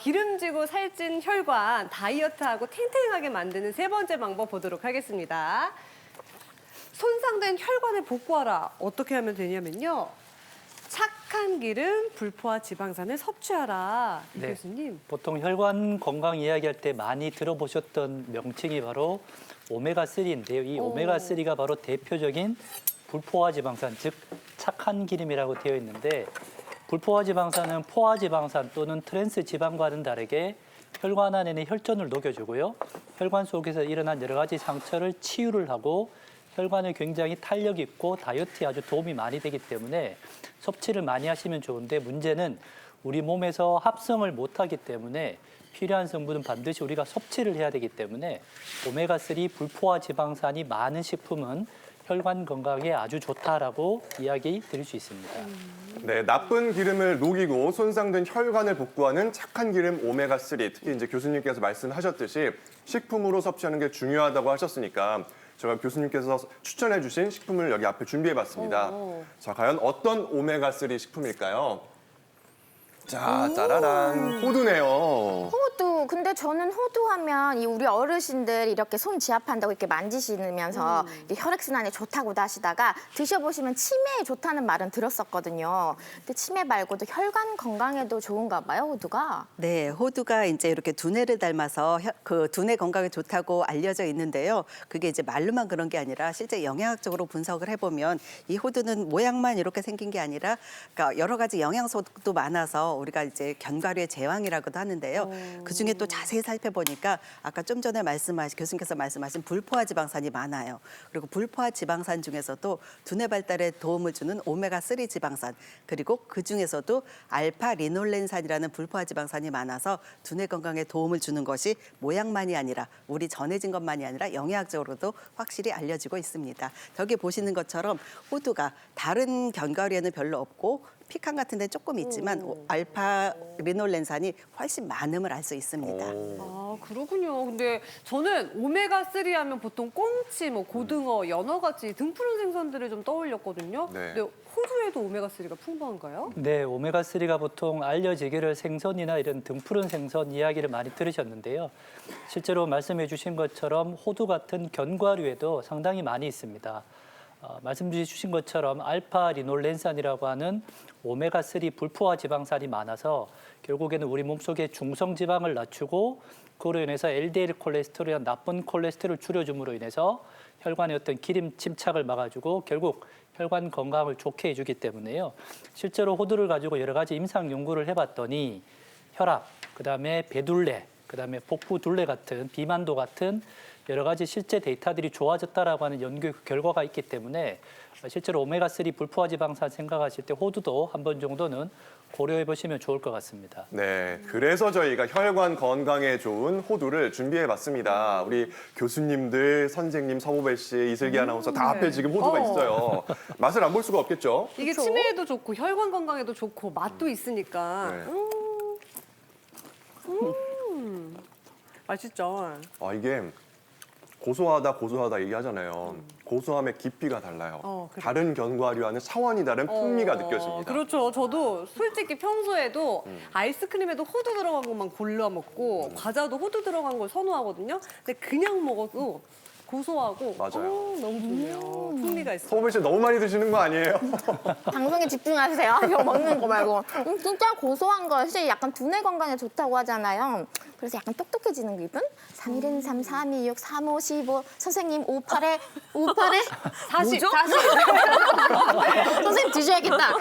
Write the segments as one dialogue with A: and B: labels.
A: 기름지고 살찐 혈관, 다이어트하고 탱탱하게 만드는 세 번째 방법 보도록 하겠습니다. 손상된 혈관을 복구하라. 어떻게 하면 되냐면요. 착한 기름, 불포화 지방산을 섭취하라. 이
B: 네.
A: 교수님.
B: 보통 혈관 건강 이야기할 때 많이 들어보셨던 명칭이 바로 오메가3인데요. 이 오메가3가 바로 대표적인 불포화 지방산, 즉 착한 기름이라고 되어 있는데 불포화 지방산은 포화 지방산 또는 트랜스 지방과는 다르게 혈관 안에는 혈전을 녹여주고요. 혈관 속에서 일어난 여러 가지 상처를 치유를 하고 혈관에 굉장히 탄력 있고 다이어트에 아주 도움이 많이 되기 때문에 섭취를 많이 하시면 좋은데 문제는 우리 몸에서 합성을 못하기 때문에 필요한 성분은 반드시 우리가 섭취를 해야 되기 때문에 오메가3 불포화 지방산이 많은 식품은 혈관 건강에 아주 좋다라고 이야기 드릴 수 있습니다.
C: 네, 나쁜 기름을 녹이고 손상된 혈관을 복구하는 착한 기름 오메가3. 특히 이제 교수님께서 말씀하셨듯이 식품으로 섭취하는 게 중요하다고 하셨으니까 제가 교수님께서 추천해 주신 식품을 여기 앞에 준비해 봤습니다. 자, 과연 어떤 오메가3 식품일까요? 자, 짜라란. 호두네요.
D: 호두. 근데 저는 호두하면 이 우리 어르신들 이렇게 손 지압한다고 이렇게 만지시면서 이게 혈액순환에 좋다고도 하시다가 드셔보시면 치매에 좋다는 말은 들었었거든요. 근데 치매 말고도 혈관 건강에도 좋은가 봐요, 호두가.
E: 네, 호두가 이제 이렇게 두뇌를 닮아서 그 두뇌 건강에 좋다고 알려져 있는데요. 그게 이제 말로만 그런 게 아니라 실제 영양학적으로 분석을 해보면 이 호두는 모양만 이렇게 생긴 게 아니라 그러니까 여러 가지 영양소도 많아서 우리가 이제 견과류의 제왕이라고도 하는데요. 그중에 또 자세히 살펴보니까 아까 좀 전에 교수님께서 말씀하신 불포화 지방산이 많아요. 그리고 불포화 지방산 중에서도 두뇌 발달에 도움을 주는 오메가3 지방산, 그리고 그중에서도 알파 리놀렌산이라는 불포화 지방산이 많아서 두뇌 건강에 도움을 주는 것이 모양만이 아니라 우리 전해진 것만이 아니라 영양학적으로도 확실히 알려지고 있습니다. 저기 보시는 것처럼 호두가 다른 견과류에는 별로 없고 피칸 같은 데 조금 있지만 알파 리놀렌산이 훨씬 많음을 알 수 있습니다.
A: 아, 그렇군요. 근데 저는 오메가3 하면 보통 꽁치, 뭐 고등어, 연어같이 등푸른 생선들을 좀 떠올렸거든요.
C: 네.
A: 근데 호두에도 오메가3가 풍부한가요?
B: 네, 오메가3가 보통 알려지기를 생선이나 이런 등푸른 생선 이야기를 많이 들으셨는데요. 실제로 말씀해 주신 것처럼 호두 같은 견과류에도 상당히 많이 있습니다. 말씀 주신 것처럼 알파 리놀렌산이라고 하는 오메가3 불포화 지방산이 많아서 결국에는 우리 몸속의 중성 지방을 낮추고 그로 인해서 LDL 콜레스테롤이나 나쁜 콜레스테롤을 줄여줌으로 인해서 혈관의 어떤 기름 침착을 막아주고 결국 혈관 건강을 좋게 해주기 때문에요. 실제로 호두를 가지고 여러 가지 임상 연구를 해봤더니 혈압, 그다음에 배둘레, 그다음에 복부 둘레 같은 비만도 같은 여러 가지 실제 데이터들이 좋아졌다라고 하는 연구 결과가 있기 때문에 실제로 오메가3 불포화 지방산 생각하실 때 호두도 한 번 정도는 고려해 보시면 좋을 것 같습니다.
C: 네, 그래서 저희가 혈관 건강에 좋은 호두를 준비해 봤습니다. 우리 교수님들, 선생님, 서보배 씨, 이슬기 아나운서 다 앞에 지금 호두가 있어요. 맛을 안 볼 수가 없겠죠?
A: 이게 치매에도 좋고 혈관 건강에도 좋고 맛도 있으니까.
C: 네.
A: 맛있죠.
C: 아, 이게 고소하다 얘기하잖아요. 고소함의 깊이가 달라요.
A: 그래요.
C: 다른 견과류와는 차원이 다른 풍미가 느껴집니다.
A: 그렇죠. 저도 솔직히 평소에도 아이스크림에도 호두 들어간 것만 골라 먹고 과자도 호두 들어간 걸 선호하거든요. 근데 그냥 먹어도 고소하고
C: 맞아요.
A: 너무 좋네요. 풍미가 있어요.
C: 서보배 씨 너무 많이 드시는 거 아니에요?
D: 방송에 집중하세요. 이거 먹는 거 말고. 진짜 고소한 거 사실 약간 두뇌 건강에 좋다고 하잖아요. 그래서 약간 똑똑해지는 기분? 3일은 3, 3, 2, 6, 3, 5, 15. 선생님 58에
A: 40.
D: 선생님 드셔야겠다.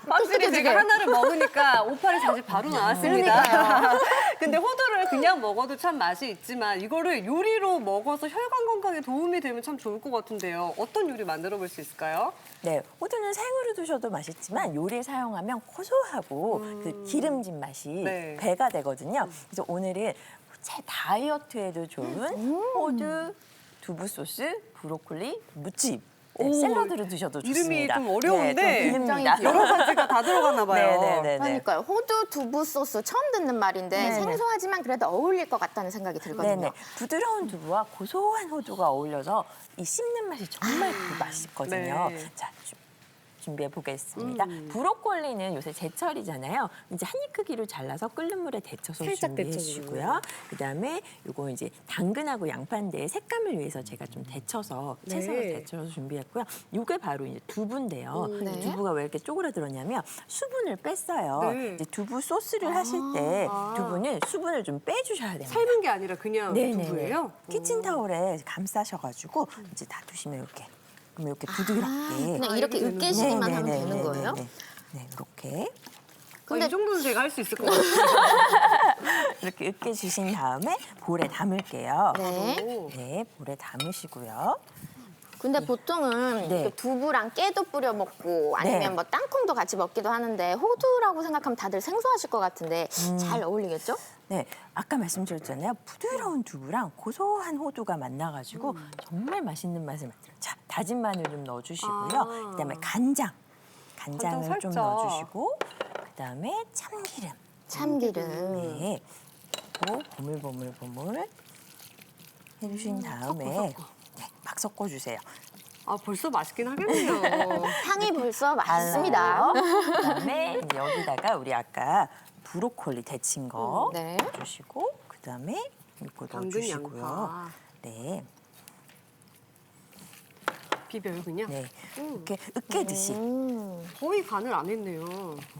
A: 확실히 제가 하나를 먹으니까 58에 40 바로 나왔습니다.
D: 그러니까요.
A: 근데 호두를 그냥 먹어도 참 맛이 있지만 이거를 요리로 먹어서 혈관 건강에 도움이 되면 참 좋을 것 같은데요. 어떤 요리 만들어 볼 수 있을까요?
F: 네, 호두는 생으로 드셔도 맛있지만 요리에 사용하면 고소하고 그 기름진 맛이
A: 네.
F: 배가 되거든요. 그래서 오늘은 제 다이어트에도 좋은 호두, 두부 소스, 브로콜리, 무침, 네, 샐러드로 드셔도 좋습니다.
A: 이름이 좀 어려운데
F: 네, 좀 기름입니다.
A: 여러 가지가 다 들어가나 봐요.
F: 네네네.
D: 그러니까요. 호두 두부 소스 처음 듣는 말인데
F: 네네.
D: 생소하지만 그래도 어울릴 것 같다는 생각이 들거든요.
F: 네네. 부드러운 두부와 고소한 호두가 어울려서 이 씹는 맛이 정말 맛있거든요.
A: 네.
F: 자, 준비해 보겠습니다. 브로콜리는 요새 제철이잖아요. 이제 한 입 크기로 잘라서 끓는 물에 데쳐서
A: 살짝
F: 준비해
A: 데쳐주고요.
F: 주시고요. 그다음에 요거 이제 당근하고 양파인데 색감을 위해서 제가 좀 데쳐서 채석을
A: 네.
F: 데쳐서 준비했고요. 요게 바로 이제 두부인데요.
D: 네.
F: 두부가 왜 이렇게 쪼그라들었냐면 수분을 뺐어요.
A: 네.
F: 이제 두부 소스를 하실 때 두부는 수분을 좀 빼주셔야 됩니다.
A: 삶은 게 아니라 그냥 두부예요?
F: 키친타올에 감싸셔가지고 이제 다 두시면 이렇게 그러면 이렇게 부드럽게
D: 그냥 이렇게 으깨시기만 하면
F: 네,
D: 되는
F: 네,
D: 거예요?
F: 네, 네, 이렇게
A: 이 정도는 제가 할 수 있을 것 같아요.
F: 이렇게 으깨 주신 다음에 볼에 담을게요.
D: 네.
F: 네, 볼에 담으시고요.
D: 근데 보통은
F: 네.
D: 그 두부랑 깨도 뿌려 먹고 아니면
F: 네.
D: 뭐 땅콩도 같이 먹기도 하는데 호두라고 생각하면 다들 생소하실 것 같은데 잘 어울리겠죠?
F: 네, 아까 말씀드렸잖아요. 부드러운 두부랑 고소한 호두가 만나가지고 정말 맛있는 맛을 만들어요. 자, 다진 마늘 좀 넣어주시고요. 그다음에 간장을
A: 간장
F: 좀
A: 살짝.
F: 넣어주시고 그다음에 참기름.
D: 참기름.
F: 네, 그리고 보물보물 해주신 다음에 네, 막 섞어주세요.
A: 아, 벌써 맛있긴 하겠네요.
D: 향이 벌써 맛있습니다.
F: 그다음에 이제 여기다가 우리 아까 브로콜리 데친 거
D: 네.
F: 넣어주시고 그다음에 이거
A: 당근,
F: 넣어주시고요.
A: 양파.
F: 네,
A: 비벼요, 그냥?
F: 네, 이렇게 으깨듯이
A: 거의 간을 안 했네요.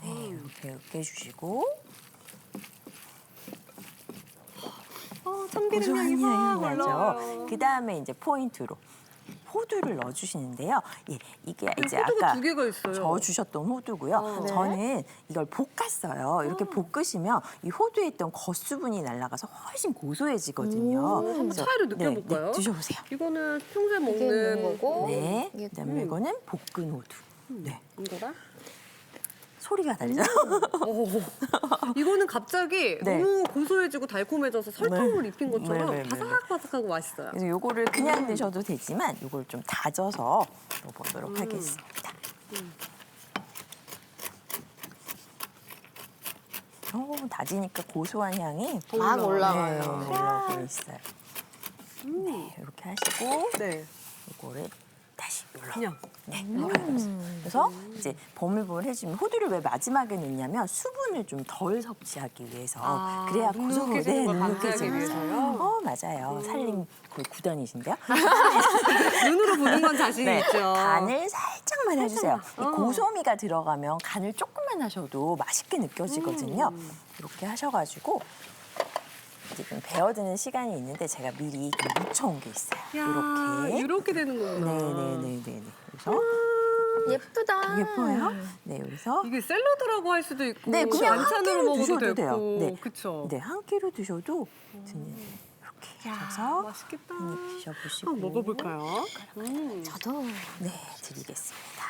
F: 네, 이렇게 으깨주시고
A: 참기름
F: 고소한
A: 향이 확
F: 향이
A: 올라와요.
F: 나죠. 그다음에 이제 포인트로 호두를 넣어주시는데요. 예, 이게 이제
A: 호두가
F: 아까
A: 두 개가 있어요.
F: 저어주셨던 호두고요. 저는 이걸 볶았어요. 이렇게 볶으시면 이 호두에 있던 겉수분이 날아가서 훨씬 고소해지거든요.
A: 한번
F: 그래서
A: 차이를 느껴볼까요?
F: 네, 드셔보세요.
A: 이거는 평소에
D: 이게
A: 먹는
D: 있는 거고.
F: 네,
D: 이게
F: 그다음에 이거는 볶은 호두. 네,
A: 이거다?
F: 소리가 다르죠?
A: 이거는 갑자기
F: 네.
A: 너무 고소해지고 달콤해져서 설탕을 입힌 것처럼
F: 네, 네, 네.
A: 바삭바삭하고 맛있어요.
F: 그래서 요거를 그냥 드셔도 되지만 요걸 좀 다져서 넣어보도록 하겠습니다. 다지니까 고소한 향이
D: 막 올라와요.
F: 네, 올라오고 있어요. 네, 이렇게 하시고
A: 네.
F: 요거를 다시 눌러.
A: 그냥.
F: 네, 그래서 이제 버물버물해지면 호두를 왜 마지막에 넣냐면 수분을 좀 덜 섭취하기 위해서
A: 아,
F: 그래야
A: 눅눅해지는 걸
F: 눅눅해지는
A: 방지하기 위해서요?
F: 맞아요. 살림 거의 9단이신데요.
A: 눈으로 보는 건 자신
F: 네,
A: 있죠.
F: 간을 살짝만 해주세요. 이 고소미가 들어가면 간을 조금만 하셔도 맛있게 느껴지거든요. 이렇게 하셔가지고 이제 좀 배어드는 시간이 있는데 제가 미리 좀 묻혀온 게 있어요.
A: 야, 이렇게 되는 거구나.
F: 네네네네. 그래서
D: 예쁘다.
F: 예뻐요. 네, 그래서
A: 이게 샐러드라고 할 수도 있고
F: 네, 그냥 한
A: 반찬으로
F: 끼로
A: 먹어도
F: 드셔도
A: 되고.
F: 돼요. 네,
A: 그쵸?
F: 네, 한 끼로 드셔도 이렇게 해서
A: 맛있겠다.
F: 한입 드셔보시고
A: 한번 먹어볼까요?
D: 저도.
F: 네, 드리겠습니다.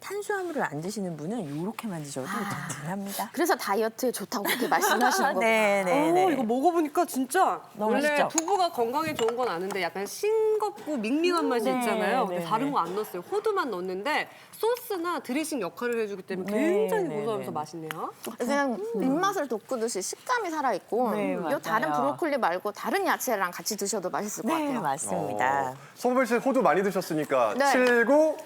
F: 탄수화물을 안 드시는 분은 이렇게만 드셔도 든든합니다.
D: 그래서 다이어트에 좋다고 그렇게 말씀하시는 거예요.
F: 네네네.
A: 이거 먹어보니까 진짜
F: 너무
A: 원래
F: 맛있죠?
A: 두부가 건강에 좋은 건 아는데 약간 싱겁고 밍밍한 맛이
F: 네,
A: 있잖아요. 근데
F: 네,
A: 다른
F: 네.
A: 거 안 넣었어요. 호두만 넣었는데 소스나 드레싱 역할을 해주기 때문에
F: 네,
A: 굉장히
F: 네,
A: 고소하면서
F: 네.
A: 맛있네요.
D: 그냥 입맛을 돋구듯이 식감이 살아있고
F: 네,
D: 요
F: 맞아요.
D: 다른 브로콜리 말고 다른 야채랑 같이 드셔도 맛있을 것
F: 네,
D: 같아요.
F: 맞습니다.
C: 서보벨 씨 호두 많이 드셨으니까
D: 네.
C: 79.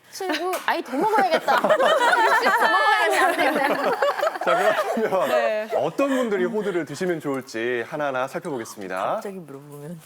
D: 79, 아이 더 먹어야겠다. 더 먹어야지 안 되네.
C: 자, 그러면
A: 네.
C: 어떤 분들이 호두를 드시면 좋을지 하나하나 살펴보겠습니다.
F: 갑자기 물어보면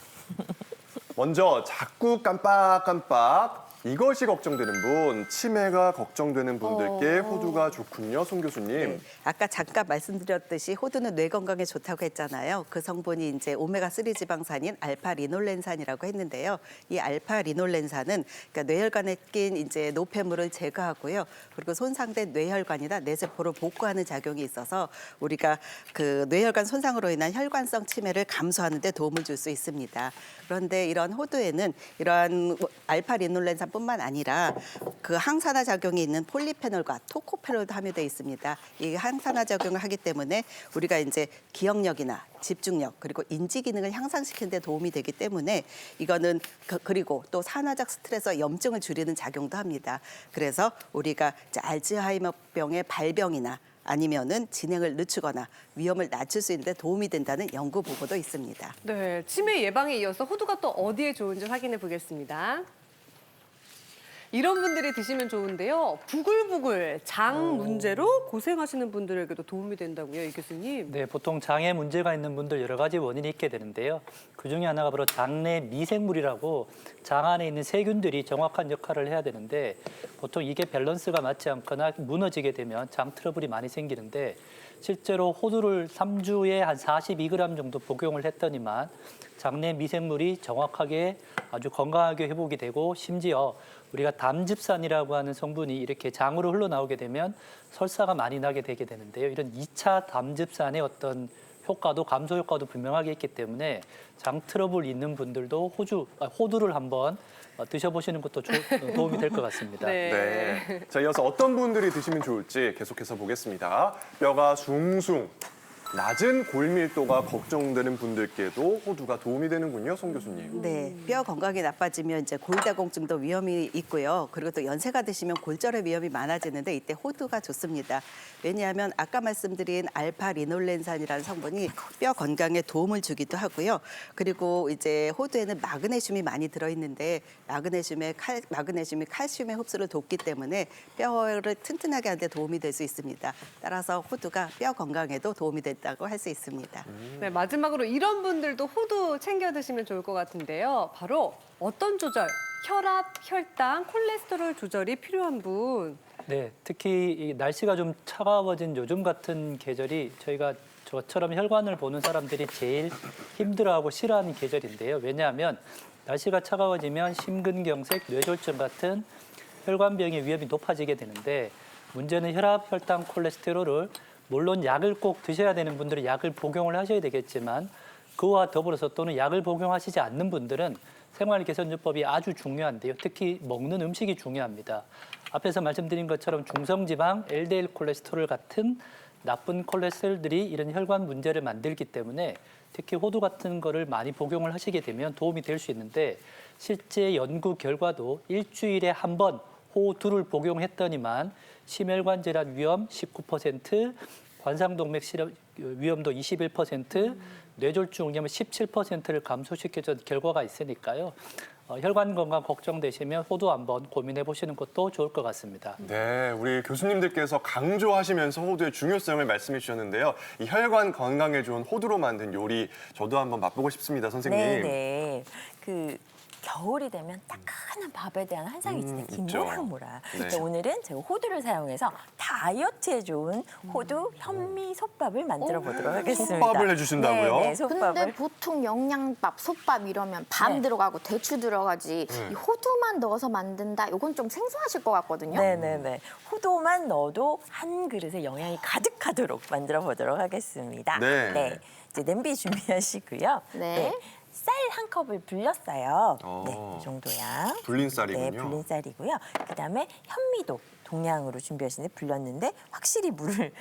C: 먼저 자꾸 깜빡깜빡 이것이 걱정되는 분, 치매가 걱정되는 분들께 호두가 좋군요, 송 교수님.
E: 네. 아까 잠깐 말씀드렸듯이 호두는 뇌 건강에 좋다고 했잖아요. 그 성분이 이제 오메가3 지방산인 알파리놀렌산이라고 했는데요. 이 알파리놀렌산은 그러니까 뇌혈관에 낀 이제 노폐물을 제거하고요. 그리고 손상된 뇌혈관이나 뇌세포를 복구하는 작용이 있어서 우리가 그 뇌혈관 손상으로 인한 혈관성 치매를 감소하는 데 도움을 줄 수 있습니다. 그런데 이런 호두에는 이러한 알파리놀렌산뿐만 아니라 그 항산화 작용이 있는 폴리페놀과 토코페놀도 함유되어 있습니다. 이 항산화 작용을 하기 때문에 우리가 이제 기억력이나 집중력 그리고 인지 기능을 향상시키는 데 도움이 되기 때문에 이거는 그리고 또 산화적 스트레스 염증을 줄이는 작용도 합니다. 그래서 우리가 이제 알츠하이머병의 발병이나 아니면은 진행을 늦추거나 위험을 낮출 수 있는 데 도움이 된다는 연구 보고도 있습니다.
A: 네, 치매 예방에 이어서 호두가 또 어디에 좋은지 확인해 보겠습니다. 이런 분들이 드시면 좋은데요. 부글부글 장 문제로 고생하시는 분들에게도 도움이 된다고요, 이 교수님.
B: 네, 보통 장에 문제가 있는 분들 여러 가지 원인이 있게 되는데요. 그중에 하나가 바로 장내 미생물이라고 장 안에 있는 세균들이 정확한 역할을 해야 되는데 보통 이게 밸런스가 맞지 않거나 무너지게 되면 장 트러블이 많이 생기는데 실제로 호두를 3주에 한 42g 정도 복용을 했더니만 장내 미생물이 정확하게 아주 건강하게 회복이 되고 심지어 우리가 담즙산이라고 하는 성분이 이렇게 장으로 흘러나오게 되면 설사가 많이 나게 되게 되는데요. 이런 2차 담즙산의 어떤 효과도 감소 효과도 분명하게 있기 때문에 장 트러블 있는 분들도 호두를 한번 드셔보시는 것도 도움이 될 것 같습니다.
C: 네. 자, 이어서 어떤 분들이 드시면 좋을지 계속해서 보겠습니다. 뼈가 숭숭, 낮은 골밀도가 걱정되는 분들께도 호두가 도움이 되는군요, 송 교수님.
E: 네, 뼈 건강이 나빠지면 이제 골다공증도 위험이 있고요. 그리고 또 연세가 드시면 골절의 위험이 많아지는데 이때 호두가 좋습니다. 왜냐하면 아까 말씀드린 알파리놀렌산이라는 성분이 뼈 건강에 도움을 주기도 하고요. 그리고 이제 호두에는 마그네슘이 많이 들어있는데 마그네슘이 칼슘의 흡수를 돕기 때문에 뼈를 튼튼하게 하는 데 도움이 될 수 있습니다. 따라서 호두가 뼈 건강에도 도움이 된다고 할 수 있습니다.
A: 네, 마지막으로 이런 분들도 호두 챙겨 드시면 좋을 것 같은데요. 바로 어떤 조절? 혈압, 혈당, 콜레스테롤 조절이 필요한 분.
B: 네, 특히 이 날씨가 좀 차가워진 요즘 같은 계절이 저처럼 혈관을 보는 사람들이 제일 힘들어하고 싫어하는 계절인데요. 왜냐하면 날씨가 차가워지면 심근경색, 뇌졸중 같은 혈관병의 위험이 높아지게 되는데 문제는 혈압, 혈당, 콜레스테롤을 물론 약을 꼭 드셔야 되는 분들은 약을 복용을 하셔야 되겠지만 그와 더불어서 또는 약을 복용하시지 않는 분들은 생활 개선요법이 아주 중요한데요. 특히 먹는 음식이 중요합니다. 앞에서 말씀드린 것처럼 중성지방, LDL 콜레스테롤 같은 나쁜 콜레스테롤들이 이런 혈관 문제를 만들기 때문에 특히 호두 같은 거를 많이 복용을 하시게 되면 도움이 될 수 있는데 실제 연구 결과도 일주일에 한 번 호두를 복용했더니만 심혈관 질환 위험 19%, 관상동맥 위험도 21%, 뇌졸중 위험은 17%를 감소시켜준 결과가 있으니까요. 혈관 건강 걱정되시면 호두 한번 고민해 보시는 것도 좋을 것 같습니다.
C: 네, 우리 교수님들께서 강조하시면서 호두의 중요성을 말씀해 주셨는데요. 이 혈관 건강에 좋은 호두로 만든 요리 저도 한번 맛보고 싶습니다, 선생님.
F: 네네. 겨울이 되면 따끈한 밥에 대한 환상이 진짜
C: 있죠.
F: 김모락모락.
C: 네.
F: 그래서 오늘은 제가 호두를 사용해서 다이어트에 좋은 호두 현미 솥밥을 만들어 보도록 하겠습니다.
C: 솥밥을 해주신다고요?
F: 네, 솥밥을.
D: 근데 보통 영양밥, 솥밥 이러면 밤
F: 네.
D: 들어가고 대추 들어가지 이 호두만 넣어서 만든다? 이건 좀 생소하실 것 같거든요.
F: 네네네. 호두만 넣어도 한 그릇에 영양이 가득하도록 만들어 보도록 하겠습니다.
C: 네.
F: 이제 냄비 준비하시고요.
D: 네.
F: 쌀 한 컵을 불렸어요.
C: 어.
F: 네, 이 정도 양.
C: 불린 쌀이군요.
F: 네, 불린 쌀이고요. 그다음에 현미도 동량으로 준비하시는데 불렸는데 확실히 물을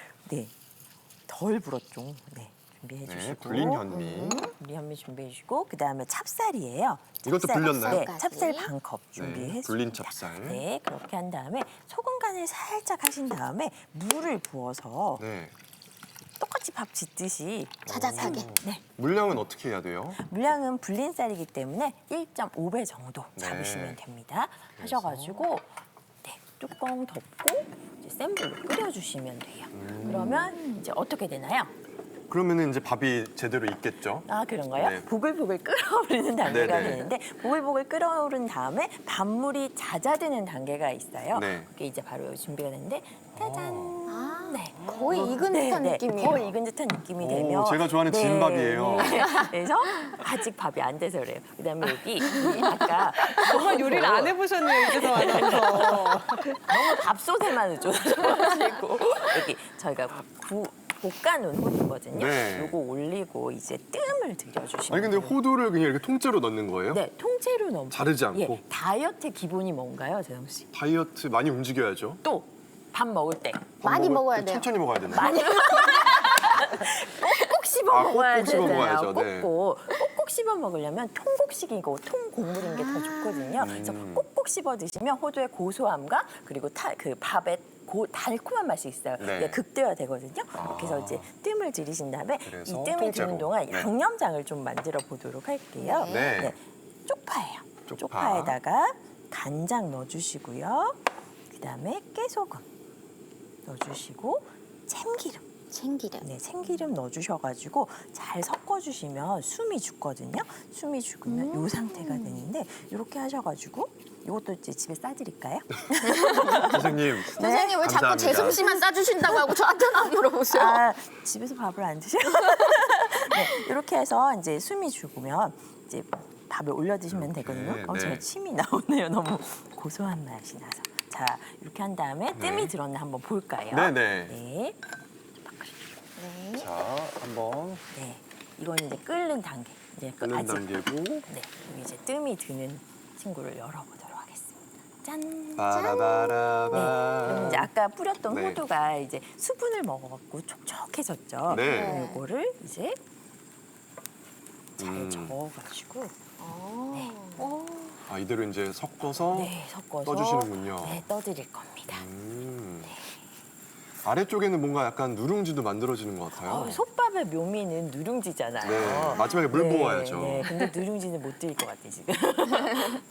F: 덜 불었죠. 네, 준비해
C: 네,
F: 주시고.
C: 불린 현미.
F: 불린 현미 준비해 주시고 그다음에 찹쌀이에요.
C: 이것도 불렸나요?
F: 네, 찹쌀 반 컵 준비했습니다.
C: 불린 찹쌀.
F: 네, 그렇게 한 다음에 소금 간을 살짝 하신 다음에 물을 부어서
C: 네.
F: 똑같이 밥 짓듯이
D: 자자하게.
F: 네.
C: 물량은 어떻게 해야 돼요?
F: 물량은 불린 쌀이기 때문에 1.5배 정도
C: 네.
F: 잡으시면 됩니다. 하셔가지고 뚜껑 덮고 이제 센 불로 끓여주시면 돼요. 그러면 이제 어떻게 되나요?
C: 그러면은 이제 밥이 제대로 익겠죠?
F: 아 그런가요?
C: 네.
F: 보글보글 끓어오르는 단계가
C: 네네.
F: 되는데 보글보글 끓어오른 다음에 밥물이 잦아드는 단계가 있어요.
C: 네.
F: 그게 이제 바로 준비가 되는데 짜잔. 네.
D: 거의 익은 듯한 느낌이에요.
F: 거의 익은 듯한 느낌이
C: 오,
F: 되면
C: 제가 좋아하는 진밥이에요.
F: 네. 그래서 아직 밥이 안 돼서 그래요. 그다음에 여기 아까
A: 정말 요리를 안 해보셨네요, 이제서 와서.
F: 너무 밥솥에만 쪄가지고 여기 저희가 볶아놓은 호두거든요.
C: 네.
F: 요거 올리고 이제 뜸을 들여주시면
C: 아니 근데
F: 돼요.
C: 호두를 그냥 이렇게 통째로 넣는 거예요?
F: 네, 통째로 넣으면
C: 자르지 않고?
F: 예, 다이어트의 기본이 뭔가요, 재성 씨?
C: 다이어트 많이 움직여야죠.
F: 또 밥 먹을 때
C: 밥
D: 많이
C: 먹을
D: 먹어야
C: 때
D: 돼요.
C: 천천히 먹어야 되나요?
F: 많이 꼭꼭 씹어
C: 아,
F: 먹어야
C: 꼭꼭 씹어
F: 되잖아요.
C: 먹어야죠. 네.
F: 꼭꼭 씹어 먹으려면 통곡식이고 통곡물인 게 더 좋거든요. 그래서 꼭꼭 씹어 드시면 호두의 고소함과 그리고 그 밥의 달콤한 맛이 있어요.
C: 네.
F: 이게 극대화되거든요. 이렇게 해서 이제 뜸을 들이신 다음에
C: 그래서
F: 이 뜸이
C: 통째로.
F: 드는 동안
C: 네.
F: 양념장을 좀 만들어 보도록 할게요.
C: 네.
F: 쪽파예요.
C: 쪽파.
F: 쪽파에다가 간장 넣어주시고요. 그다음에 깨소금 넣어주시고 참기름.
D: 참기름.
F: 네, 참기름 넣어주셔가지고 잘 섞어주시면 숨이 죽거든요. 숨이 죽으면 이 상태가 되는데 이렇게 하셔가지고 이것도 이제 집에 싸드릴까요?
C: 선생님.
D: 선생님 왜 자꾸
C: 감사합니다.
D: 제 솜씨만 싸주신다고 하고 저한테는 안 물어보세요?
F: 아, 집에서 밥을 안 드셔요? 네, 이렇게 해서 이제 숨이 죽으면 이제 밥을 올려 드시면 되거든요.
C: 네.
F: 제가 침이 나오네요. 너무 고소한 맛이 나서. 자, 이렇게 한 다음에 뜸이 들었나 한번 볼까요?
C: 네네.
F: 네.
C: 자, 한번
F: 네. 이건 이제 끓는 단계. 이제
C: 끓는
F: 아직
C: 단계고.
F: 네, 여기 이제 뜸이 드는 친구를 열어보도록 하겠습니다. 짠.
C: 바라바라바.
F: 네, 그럼 이제 아까 뿌렸던
C: 네.
F: 호두가 이제 수분을 먹어갖고 촉촉해졌죠.
C: 네.
F: 그럼 이거를 이제 잘
C: 음.
F: 저어가지고
C: 아, 이대로 이제 섞어서
F: 네, 섞어서
C: 떠주시는군요.
F: 네, 떠드릴 겁니다.
C: 아래쪽에는 뭔가 약간 누룽지도 만들어지는 것 같아요.
F: 솥밥의 묘미는 누룽지잖아요.
C: 네, 마지막에 물 부어야죠.
F: 네, 근데 누룽지는 못 드릴 것 같아 지금.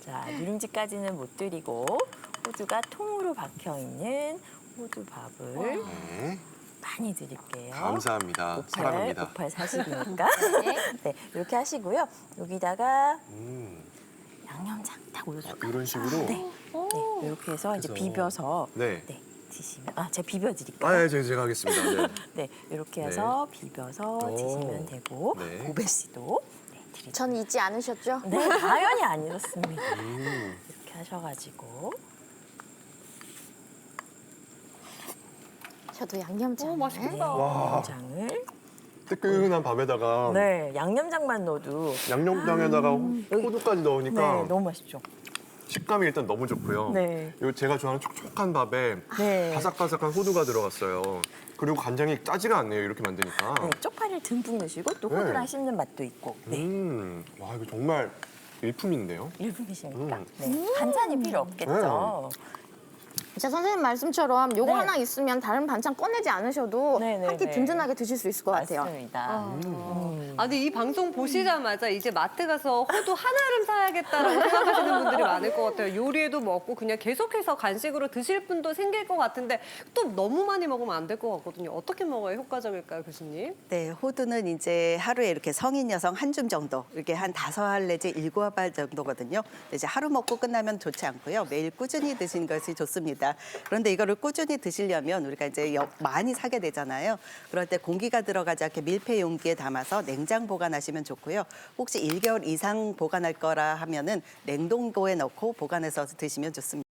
F: 자, 누룽지까지는 못 드리고 호두가 통으로 박혀 있는 호두밥을
C: 네,
F: 많이 드릴게요.
C: 감사합니다. 사랑합니다.
F: 58 40이니까. 네, 이렇게 하시고요. 여기다가 양념장 딱 올려줄까요?
C: 이런 식으로.
F: 네, 이렇게 해서 이제
C: 그래서-
F: 비벼서
C: 네.
F: 드시면 제가 비벼드릴게요.
C: 아, 예, 제가 하겠습니다. 네.
F: 네, 이렇게 해서 비벼서 드시면 되고
C: 네.
F: 고배 씨도 드리죠.
D: 전 잊지 않으셨죠?
F: 네, 당연히 안 잃었습니다. 이렇게 하셔가지고
D: 저도 양념장.
A: 맛있겠다.
F: 양념장을
C: 뜨끈한 밥에다가
F: 네, 양념장만 넣어도
C: 양념장에다가 호두까지 넣으니까
F: 네, 너무 맛있죠.
C: 식감이 일단 너무 좋고요.
F: 네.
C: 요 제가 좋아하는 촉촉한 밥에
F: 네.
C: 바삭바삭한 호두가 들어갔어요. 그리고 간장이 짜지가 않네요. 이렇게 만드니까.
F: 네, 쪽파를 듬뿍 넣으시고 또
C: 네.
F: 호두랑 씹는 맛도 있고. 네.
C: 와, 이거 정말 일품인데요.
F: 일품이십니까?
C: 음.
F: 네. 반찬이 필요 없겠죠.
D: 진짜 선생님 말씀처럼 요거
F: 네.
D: 하나 있으면 다른 반찬 꺼내지 않으셔도
F: 네, 네,
D: 한 끼
F: 네.
D: 든든하게 드실 수 있을 것 같아요.
F: 맞습니다.
A: 근데 이 방송 보시자마자 이제 마트 가서 호두 하나를 사야겠다라고 생각하시는 분들이 많을 것 같아요. 요리에도 먹고 그냥 계속해서 간식으로 드실 분도 생길 것 같은데 또 너무 많이 먹으면 안 될 것 같거든요. 어떻게 먹어야 효과적일까요, 교수님?
E: 네, 호두는 이제 하루에 이렇게 성인 여성 한 줌 정도, 이렇게 한 5알 내지 7알 정도거든요. 이제 하루 먹고 끝나면 좋지 않고요. 매일 꾸준히 드시는 것이 좋습니다. 그런데 이거를 꾸준히 드시려면 우리가 이제 많이 사게 되잖아요. 그럴 때 공기가 들어가지 않게 밀폐 용기에 담아서 냉장 보관하시면 좋고요. 혹시 1개월 이상 보관할 거라 하면은 냉동고에 넣고 보관해서 드시면 좋습니다.